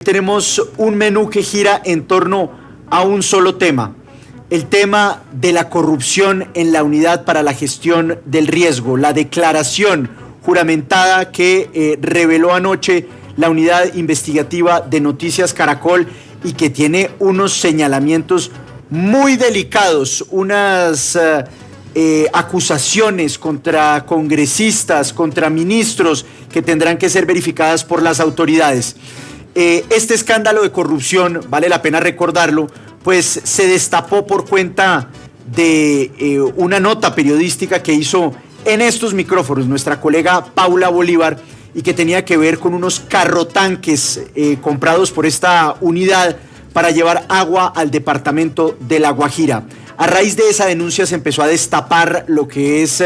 Tenemos un menú que gira en torno a un solo tema, el tema de la corrupción en la Unidad para la Gestión del Riesgo, la declaración juramentada que reveló anoche la Unidad Investigativa de Noticias Caracol y que tiene unos señalamientos muy delicados, unas acusaciones contra congresistas, contra ministros que tendrán que ser verificadas por las autoridades. Este escándalo de corrupción, vale la pena recordarlo, pues se destapó por cuenta de una nota periodística que hizo en estos micrófonos nuestra colega Paula Bolívar y que tenía que ver con unos carrotanques comprados por esta unidad para llevar agua al departamento de La Guajira. A raíz de esa denuncia se empezó a destapar lo que es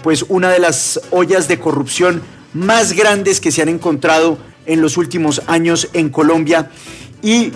pues una de las ollas de corrupción más grandes que se han encontrado en los últimos años en Colombia y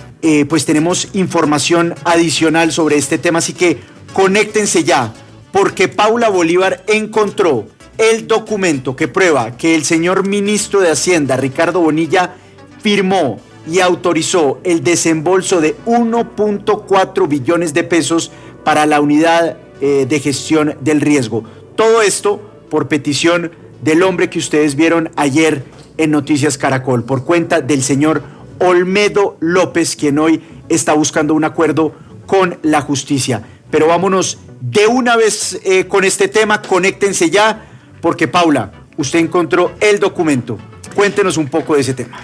pues tenemos información adicional sobre este tema, así que conéctense ya, porque Paula Bolívar encontró el documento que prueba que el señor ministro de Hacienda, Ricardo Bonilla, firmó y autorizó el desembolso de 1.4 billones de pesos para la unidad de gestión del riesgo. Todo esto por petición del hombre que ustedes vieron ayer en Noticias Caracol, por cuenta del señor Olmedo López, quien hoy está buscando un acuerdo con la justicia. Pero vámonos de una vez con este tema, conéctense ya, porque Paula, usted encontró el documento. Cuéntenos un poco de ese tema.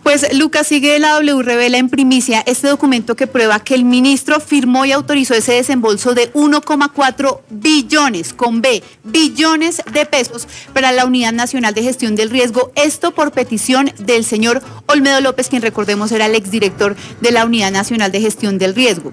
Pues Lucas, sigue la W revela en primicia este documento que prueba que el ministro firmó y autorizó ese desembolso de 1,4 billones, con B, billones de pesos para la Unidad Nacional de Gestión del Riesgo, esto por petición del señor Olmedo López, quien recordemos era el exdirector de la Unidad Nacional de Gestión del Riesgo.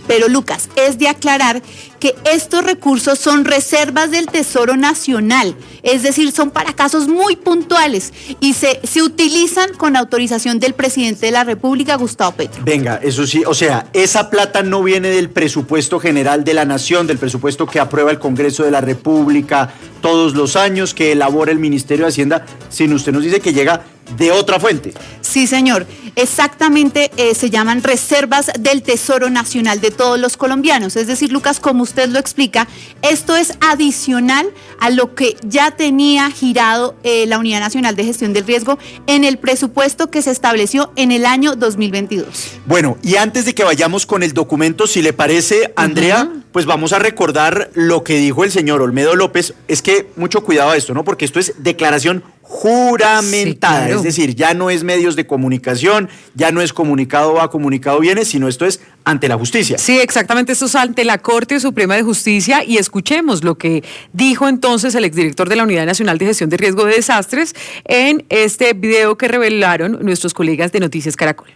Pero Lucas, es de aclarar que estos recursos son reservas del Tesoro Nacional, es decir, son para casos muy puntuales y se utilizan con autorización del presidente de la República, Gustavo Petro. Venga, eso sí, o sea, esa plata no viene del presupuesto general de la Nación, del presupuesto que aprueba el Congreso de la República todos los años, que elabora el Ministerio de Hacienda, sino usted nos dice que llega de otra fuente. Sí, señor, exactamente, se llaman reservas del Tesoro Nacional de todos los colombianos, es decir, Lucas, como usted lo explica, esto es adicional a lo que ya tenía girado la Unidad Nacional de Gestión del Riesgo en el presupuesto que se estableció en el año 2022. Bueno, y antes de que vayamos con el documento, si le parece, Andrea, pues vamos a recordar lo que dijo el señor Olmedo López. Es que mucho cuidado a esto, ¿no? Porque esto es declaración juramentada, sí, claro. Es decir, ya no es medios de comunicación, ya no es comunicado A, comunicado viene, sino esto es ante la justicia. Sí, exactamente, esto es ante la Corte Suprema de Justicia y escuchemos lo que dijo entonces el exdirector de la Unidad Nacional de Gestión de Riesgo de Desastres en este video que revelaron nuestros colegas de Noticias Caracol.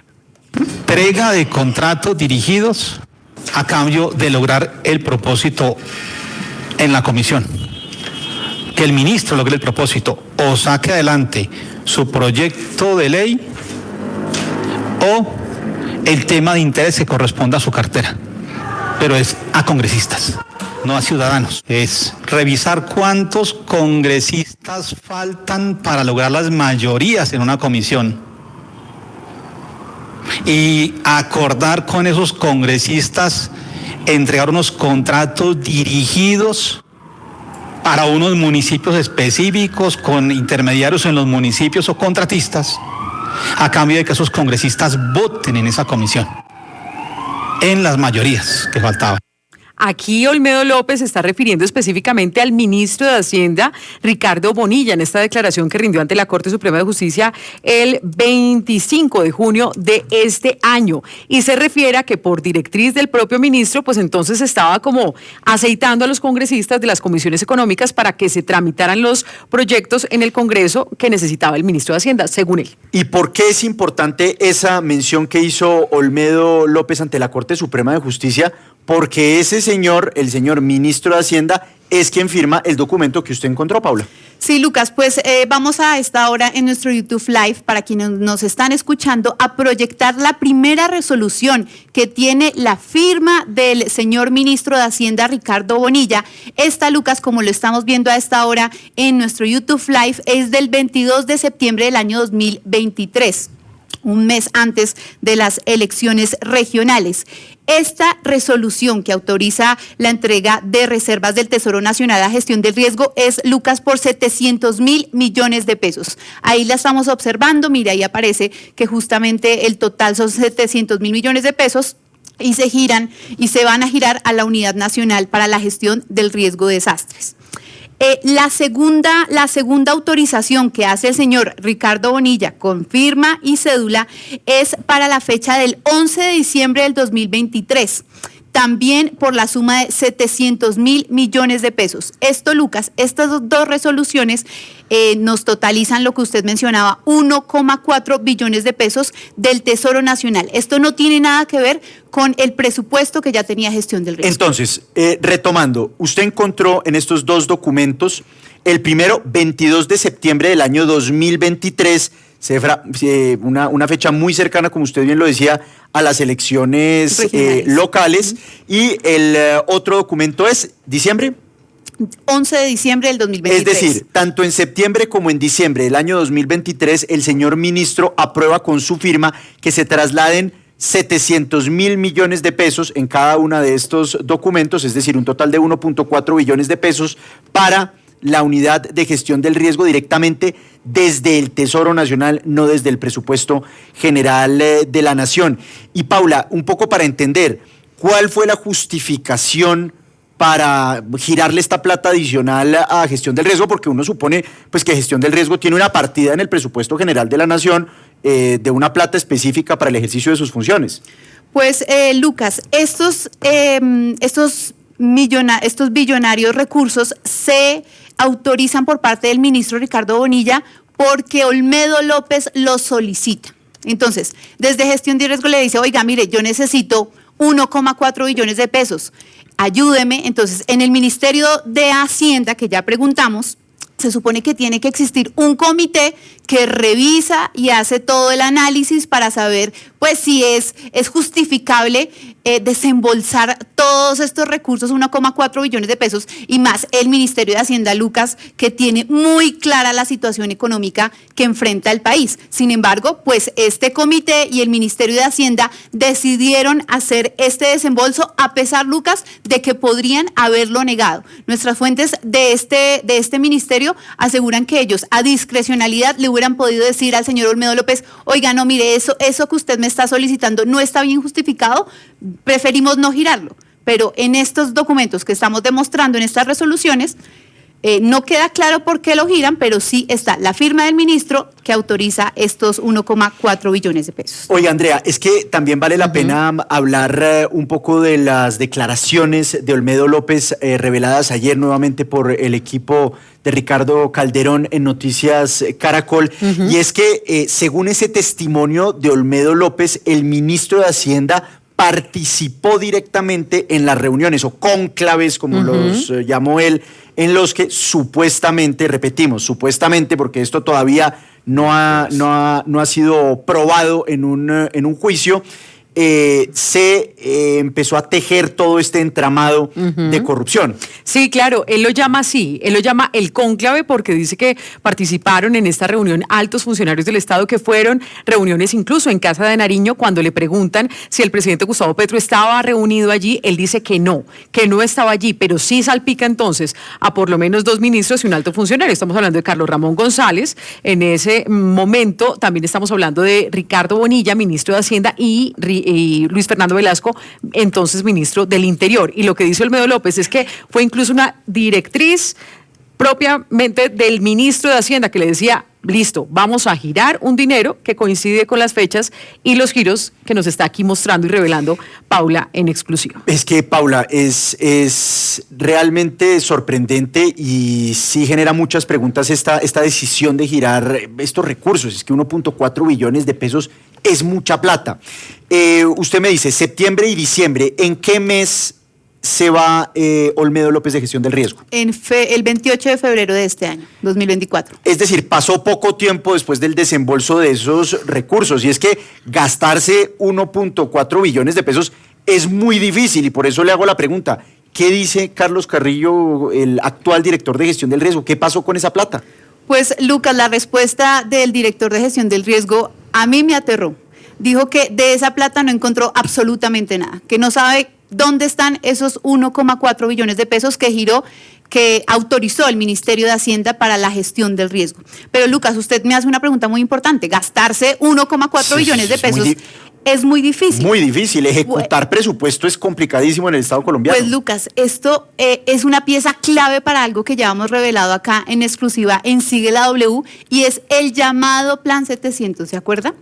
Entrega de contratos dirigidos a cambio de lograr el propósito en la comisión. Que el ministro logre el propósito o saque adelante su proyecto de ley o el tema de interés que corresponda a su cartera, pero es a congresistas, no a ciudadanos. Es revisar cuántos congresistas faltan para lograr las mayorías en una comisión y acordar con esos congresistas entregar unos contratos dirigidos para unos municipios específicos, con intermediarios en los municipios o contratistas, a cambio de que esos congresistas voten en esa comisión, en las mayorías que faltaban. Aquí Olmedo López está refiriendo específicamente al ministro de Hacienda, Ricardo Bonilla, en esta declaración que rindió ante la Corte Suprema de Justicia el 25 de junio de este año. Y se refiere a que por directriz del propio ministro, pues entonces estaba como aceitando a los congresistas de las comisiones económicas para que se tramitaran los proyectos en el Congreso que necesitaba el ministro de Hacienda, según él. ¿Y por qué es importante esa mención que hizo Olmedo López ante la Corte Suprema de Justicia? Porque ese señor, el señor ministro de Hacienda, es quien firma el documento que usted encontró, Paula. Sí, Lucas, pues vamos a esta hora en nuestro YouTube Live, para quienes nos están escuchando, a proyectar la primera resolución que tiene la firma del señor ministro de Hacienda, Ricardo Bonilla. Esta, Lucas, como lo estamos viendo a esta hora en nuestro YouTube Live, es del 22 de septiembre del año 2023. un mes antes de las elecciones regionales. Esta resolución que autoriza la entrega de reservas del Tesoro Nacional a gestión del riesgo es, Lucas, por 700.000 millones de pesos. Ahí la estamos observando, mira, ahí aparece que justamente el total son 700.000 millones de pesos y se van a girar a la Unidad Nacional para la Gestión del Riesgo de Desastres. La segunda autorización que hace el señor Ricardo Bonilla con firma y cédula es para la fecha del 11 de diciembre del 2023. También por la suma de 700.000 millones de pesos. Esto, Lucas, estas dos resoluciones nos totalizan lo que usted mencionaba, 1,4 billones de pesos del Tesoro Nacional. Esto no tiene nada que ver con el presupuesto que ya tenía gestión del riesgo. Entonces, retomando, usted encontró en estos dos documentos, el primero, 22 de septiembre del año 2023, una fecha muy cercana, como usted bien lo decía, a las elecciones locales, y el otro documento es diciembre. 11 de diciembre del 2023. Es decir, tanto en septiembre como en diciembre del año 2023, el señor ministro aprueba con su firma que se trasladen 700.000 millones de pesos en cada uno de estos documentos, es decir, un total de 1.4 billones de pesos para la unidad de gestión del riesgo directamente desde el Tesoro Nacional, no desde el presupuesto general de la Nación. Y Paula, un poco para entender, ¿cuál fue la justificación para girarle esta plata adicional a gestión del riesgo? Porque uno supone pues que gestión del riesgo tiene una partida en el presupuesto general de la Nación de una plata específica para el ejercicio de sus funciones. Pues Lucas, estos billonarios recursos se autorizan por parte del ministro Ricardo Bonilla porque Olmedo López los solicita. Entonces, desde gestión de riesgo le dice, oiga, mire, yo necesito 1,4 billones de pesos, ayúdeme. Entonces, en el Ministerio de Hacienda, que ya preguntamos, se supone que tiene que existir un comité que revisa y hace todo el análisis para saber pues si es justificable desembolsar todos estos recursos, 1,4 billones de pesos, y más el Ministerio de Hacienda, Lucas, que tiene muy clara la situación económica que enfrenta el país. Sin embargo, pues este comité y el Ministerio de Hacienda decidieron hacer este desembolso a pesar, Lucas, de que podrían haberlo negado. Nuestras fuentes de este ministerio aseguran que ellos a discrecionalidad le hubieran podido decir al señor Olmedo López, oiga, no, mire, eso que usted me está solicitando no está bien justificado, preferimos no girarlo. Pero en estos documentos que estamos demostrando, en estas resoluciones, no queda claro por qué lo giran, pero sí está la firma del ministro que autoriza estos 1,4 billones de pesos. Oye, Andrea, es que también vale la pena hablar un poco de las declaraciones de Olmedo López reveladas ayer nuevamente por el equipo de Ricardo Calderón en Noticias Caracol. Y es que según ese testimonio de Olmedo López, el ministro de Hacienda participó directamente en las reuniones o cónclaves, como los llamó él, en los que supuestamente, repetimos, supuestamente, porque esto todavía no ha sido probado en un juicio, se empezó a tejer todo este entramado de corrupción. Sí, claro, él lo llama así, él lo llama el cónclave porque dice que participaron en esta reunión altos funcionarios del Estado, que fueron reuniones incluso en Casa de Nariño. Cuando le preguntan si el presidente Gustavo Petro estaba reunido allí, él dice que no estaba allí, pero sí salpica entonces a por lo menos 2 ministros y un alto funcionario. Estamos hablando de Carlos Ramón González, en ese momento también estamos hablando de Ricardo Bonilla, ministro de Hacienda, y Luis Fernando Velasco, entonces ministro del Interior. Y lo que dice Olmedo López es que fue incluso una directriz propiamente del ministro de Hacienda que le decía, listo, vamos a girar un dinero que coincide con las fechas y los giros que nos está aquí mostrando y revelando Paula en exclusiva. Es que, Paula, es realmente sorprendente y sí genera muchas preguntas esta decisión de girar estos recursos. Es que 1.4 billones de pesos es mucha plata. Usted me dice, septiembre y diciembre, ¿en qué mes se va Olmedo López de gestión del riesgo? El 28 de febrero de este año, 2024. Es decir, pasó poco tiempo después del desembolso de esos recursos, y es que gastarse 1.4 billones de pesos es muy difícil, y por eso le hago la pregunta, ¿qué dice Carlos Carrillo, el actual director de gestión del riesgo? ¿Qué pasó con esa plata? Pues, Lucas, la respuesta del director de gestión del riesgo A mí me aterró. Dijo que de esa plata no encontró absolutamente nada, que no sabe dónde están esos 1,4 billones de pesos que autorizó el Ministerio de Hacienda para la gestión del riesgo. Pero Lucas, usted me hace una pregunta muy importante. Gastarse 1,4 billones de pesos es muy difícil. Muy difícil. Ejecutar presupuesto es complicadísimo en el Estado colombiano. Pues Lucas, esto es una pieza clave para algo que ya hemos revelado acá en exclusiva en Sigue la W, y es el llamado Plan 700, ¿se acuerda?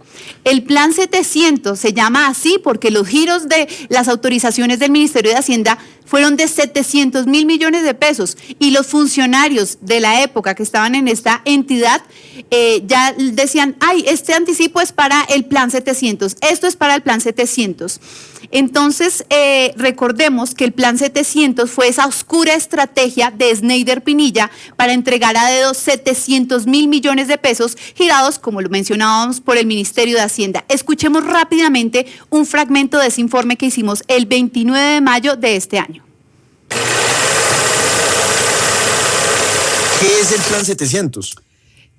El Plan 700 se llama así porque los giros de las autorizaciones del Ministerio de Hacienda fueron de 700 mil millones de pesos, y los funcionarios de la época que estaban en esta entidad ya decían, ay, este anticipo es para el Plan 700, esto es para el Plan 700. Entonces, recordemos que el Plan 700 fue esa oscura estrategia de Snyder Pinilla para entregar a dedo 700 mil millones de pesos girados, como lo mencionábamos, por el Ministerio de Hacienda. Escuchemos rápidamente un fragmento de ese informe que hicimos el 29 de mayo de este año. ¿Qué es el Plan 700?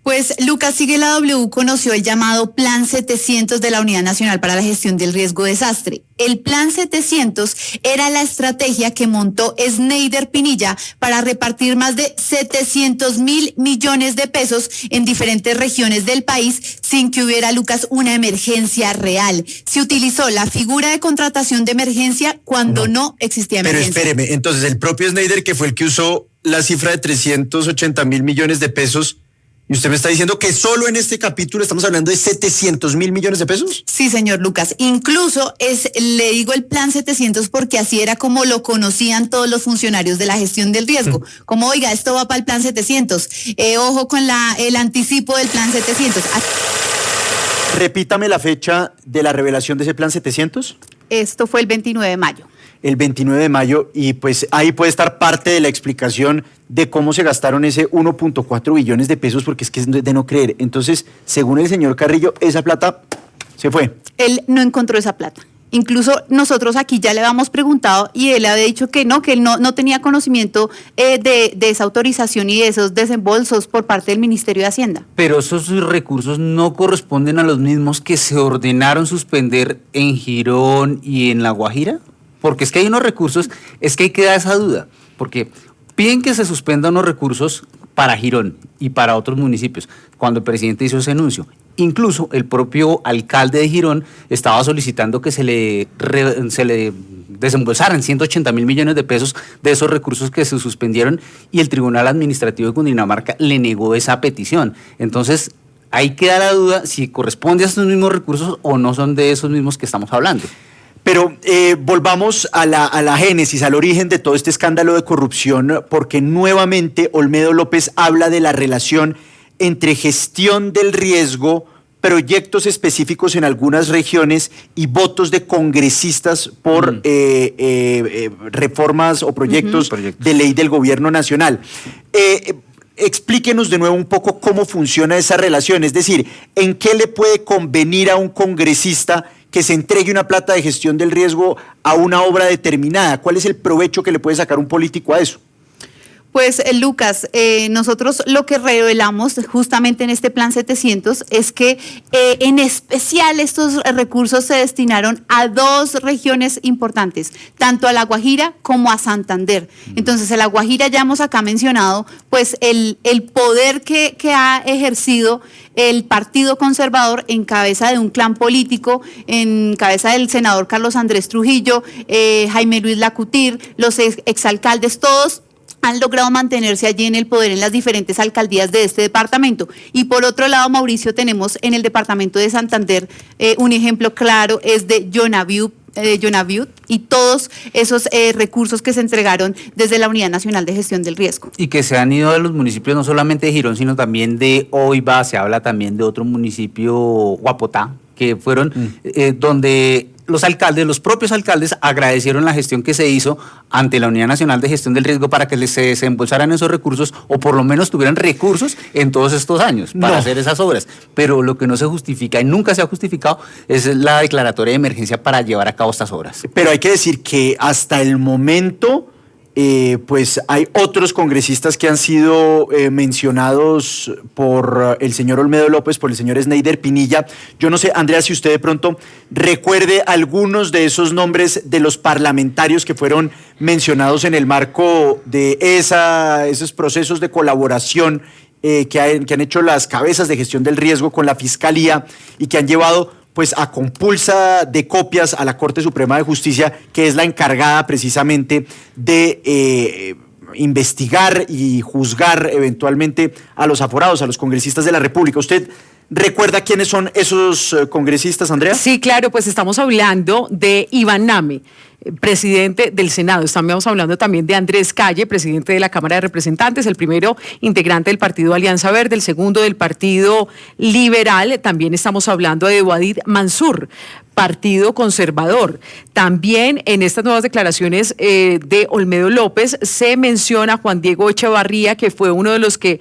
Pues Lucas, Sigue la W conoció el llamado Plan 700 de la Unidad Nacional para la Gestión del Riesgo Desastre. El Plan 700 era la estrategia que montó Snyder Pinilla para repartir más de 700 mil millones de pesos en diferentes regiones del país sin que hubiera, Lucas, una emergencia real. Se utilizó la figura de contratación de emergencia cuando no existía emergencia. Pero espéreme, entonces el propio Snyder, que fue el que usó la cifra de 380 mil millones de pesos, ¿y usted me está diciendo que solo en este capítulo estamos hablando de 700 mil millones de pesos? Sí, señor Lucas. Incluso le digo el Plan 700 porque así era como lo conocían todos los funcionarios de la gestión del riesgo. Como, oiga, esto va para el Plan 700. Ojo con el anticipo del Plan 700. Repítame la fecha de la revelación de ese Plan 700. Esto fue el 29 de mayo. El 29 de mayo, y pues ahí puede estar parte de la explicación de cómo se gastaron ese 1.4 billones de pesos, porque es que es de no creer. Entonces, según el señor Carrillo, esa plata se fue. Él no encontró esa plata. Incluso nosotros aquí ya le habíamos preguntado y él había dicho que él no tenía conocimiento de esa autorización y de esos desembolsos por parte del Ministerio de Hacienda. Pero esos recursos no corresponden a los mismos que se ordenaron suspender en Girón y en La Guajira. Porque es que hay unos recursos, es que hay que dar esa duda, porque piden que se suspendan unos recursos para Girón y para otros municipios, cuando el presidente hizo ese anuncio. Incluso el propio alcalde de Girón estaba solicitando que se le desembolsaran 180 mil millones de pesos de esos recursos que se suspendieron, y el Tribunal Administrativo de Cundinamarca le negó esa petición. Entonces, ahí queda la duda si corresponde a esos mismos recursos o no son de esos mismos que estamos hablando. Pero volvamos a la génesis, al origen de todo este escándalo de corrupción, porque nuevamente Olmedo López habla de la relación entre gestión del riesgo, proyectos específicos en algunas regiones y votos de congresistas por reformas o proyectos de ley del gobierno nacional. Explíquenos de nuevo un poco cómo funciona esa relación, es decir, ¿en qué le puede convenir a un congresista que se entregue una plata de gestión del riesgo a una obra determinada? ¿Cuál es el provecho que le puede sacar un político a eso? Pues Lucas, nosotros lo que revelamos justamente en este Plan 700 es que en especial estos recursos se destinaron a dos regiones importantes, tanto a La Guajira como a Santander. Entonces, en La Guajira ya hemos acá mencionado pues el poder que ha ejercido el Partido Conservador en cabeza de un clan político, en cabeza del senador Carlos Andrés Trujillo, Jaime Luis Lacutir, los exalcaldes, todos han logrado mantenerse allí en el poder en las diferentes alcaldías de este departamento. Y por otro lado, Mauricio, tenemos en el departamento de Santander un ejemplo claro, es de Jonaviud y todos esos recursos que se entregaron desde la Unidad Nacional de Gestión del Riesgo. Y que se han ido de los municipios no solamente de Girón, sino también de Oiba, se habla también de otro municipio, Guapotá, que fueron donde los propios alcaldes agradecieron la gestión que se hizo ante la Unidad Nacional de Gestión del Riesgo para que se desembolsaran esos recursos, o por lo menos tuvieran recursos en todos estos años para hacer esas obras. Pero lo que no se justifica y nunca se ha justificado es la declaratoria de emergencia para llevar a cabo estas obras. Pero hay que decir que hasta el momento pues hay otros congresistas que han sido mencionados por el señor Olmedo López, por el señor Sneider Pinilla. Yo no sé, Andrea, si usted de pronto recuerde algunos de esos nombres de los parlamentarios que fueron mencionados en el marco de esos procesos de colaboración que han hecho las cabezas de gestión del riesgo con la Fiscalía y que han llevado pues a compulsa de copias a la Corte Suprema de Justicia, que es la encargada precisamente de investigar y juzgar eventualmente a los aforados, a los congresistas de la República. ¿Usted recuerda quiénes son esos congresistas, Andrea? Sí, claro, pues estamos hablando de Iván Name, presidente del Senado. Estamos hablando también de Andrés Calle, presidente de la Cámara de Representantes, el primero integrante del partido Alianza Verde, el segundo del Partido Liberal. También estamos hablando de Wadid Mansur, Partido Conservador. También en estas nuevas declaraciones de Olmedo López se menciona a Juan Diego Echevarría, que fue uno de los que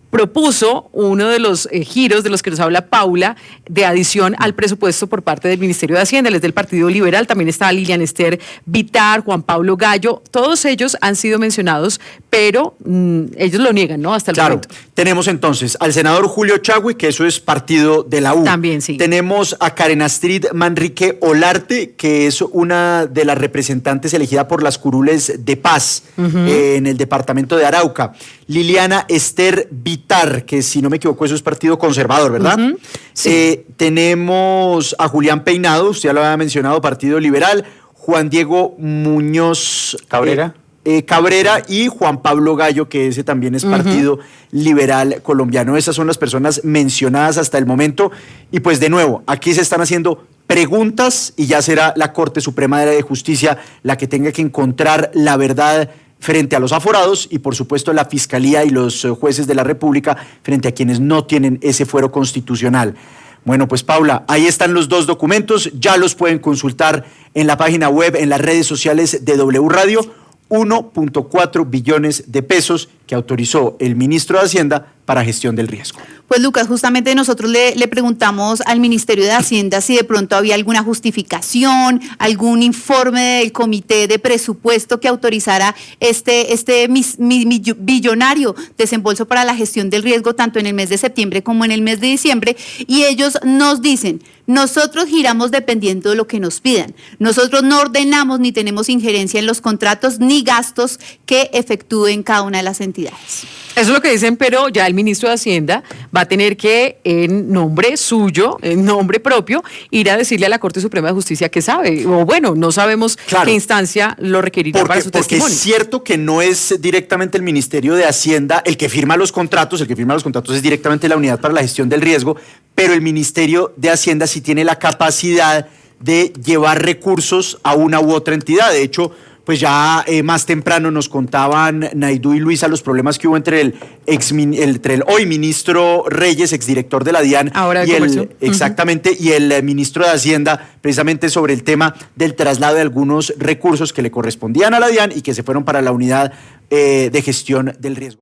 propuso uno de los giros de los que nos habla Paula, de adición al presupuesto por parte del Ministerio de Hacienda. Él es del Partido Liberal. También está Lilian Esther Vitar, Juan Pablo Gallo. Todos ellos han sido mencionados, pero ellos lo niegan, ¿no? Hasta el momento. Tenemos entonces al senador Julio Chagüi, que eso es partido de la U. También, sí. Tenemos a Karen Astrid Manrique Olarte, que es una de las representantes elegida por las curules de paz en el departamento de Arauca. Liliana Esther Vitar, que si no me equivoco, eso es Partido Conservador, ¿verdad? Sí. Tenemos a Julián Peinado, usted ya lo había mencionado, Partido Liberal, Juan Diego Muñoz Cabrera. Cabrera y Juan Pablo Gallo, que ese también es Partido Liberal Colombiano. Esas son las personas mencionadas hasta el momento. Y pues de nuevo, aquí se están haciendo preguntas y ya será la Corte Suprema de Justicia la que tenga que encontrar la verdad frente a los aforados y por supuesto la Fiscalía y los jueces de la República frente a quienes no tienen ese fuero constitucional. Bueno, pues Paula, ahí están los dos documentos, ya los pueden consultar en la página web, en las redes sociales de W Radio. 1.4 billones de pesos que autorizó el ministro de Hacienda para gestión del riesgo. Pues Lucas, justamente nosotros le preguntamos al Ministerio de Hacienda si de pronto había alguna justificación, algún informe del Comité de Presupuesto que autorizara este billonario desembolso para la gestión del riesgo tanto en el mes de septiembre como en el mes de diciembre, y ellos nos dicen: nosotros giramos dependiendo de lo que nos pidan. Nosotros no ordenamos ni tenemos injerencia en los contratos ni gastos que efectúen cada una de las entidades. Eso es lo que dicen, pero ya el ministro de Hacienda va a tener que, en nombre suyo, en nombre propio, ir a decirle a la Corte Suprema de Justicia que sabe, o bueno, no sabemos qué instancia lo requerirá para su testimonio. Porque es cierto que no es directamente el Ministerio de Hacienda el que firma los contratos es directamente la Unidad para la Gestión del Riesgo, pero el Ministerio de Hacienda sí tiene la capacidad de llevar recursos a una u otra entidad. De hecho, pues ya más temprano nos contaban Naidú y Luisa los problemas que hubo entre el hoy ministro Reyes, exdirector de la DIAN, ahora y y el ministro de Hacienda, precisamente sobre el tema del traslado de algunos recursos que le correspondían a la DIAN y que se fueron para la unidad de gestión del riesgo.